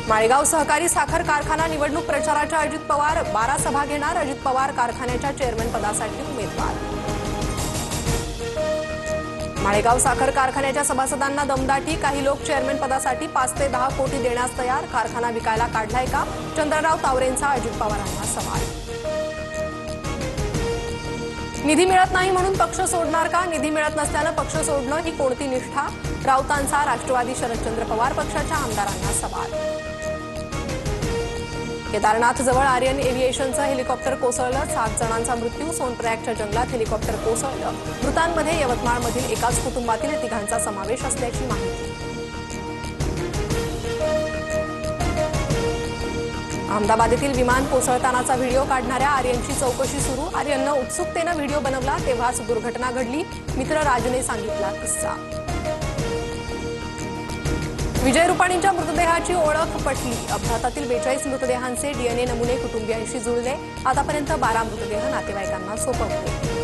माळेगाव सहकारी साखर कारखाना निवडणूक प्रचाराच्या अजित पवार 12 सभा घेणार। अजित पवार कारखान्याच्या चेअरमन पदासाठी उमेदवार। माळेगाव साखर कारखान्याच्या सभासदांना दमदाटी। काही लोक चेअरमन पदासाठी 5 ते 10 कोटी देण्यास तयार। कारखाना विकायला काढलाय का? चंद्रराव तावरेंचा अजित पवारांना सवाल। निधी मिळत नाही म्हणून पक्ष सोडणार का? निधी मिळत नसल्यानं पक्ष सोडणं ही कोणती निष्ठा? राऊतांचा राष्ट्रवादी शरदचंद्र पवार पक्षाच्या आमदारांना सवाल। केदारनाथ जवळ आर्यन एव्हिएशनचं हेलिकॉप्टर कोसळलं। 7 जणांचा मृत्यू। सोनप्रयागच्या जंगलात हेलिकॉप्टर कोसळलं। मृतांमध्ये यवतमाळमधील एकाच कुटुंबातील 3घांचा समावेश असल्याची माहिती। अहमदाबाद येथील विमान कोसळतानाचा व्हिडिओ काढणाऱ्या आर्यनची चौकशी सुरू। आर्यननं उत्सुकतेनं व्हिडिओ बनवला तेव्हाच दुर्घटना घडली। मित्र राजने सांगितला किस्सा। विजय रुपाणींच्या मृतदेहाची ओळख पटली। अपघातातील 42 मृतदेहांचे डीएनए नमुने कुटुंबियांशी जुळले। आतापर्यंत 12 मृतदेह नातेवाईकांना सोपवले।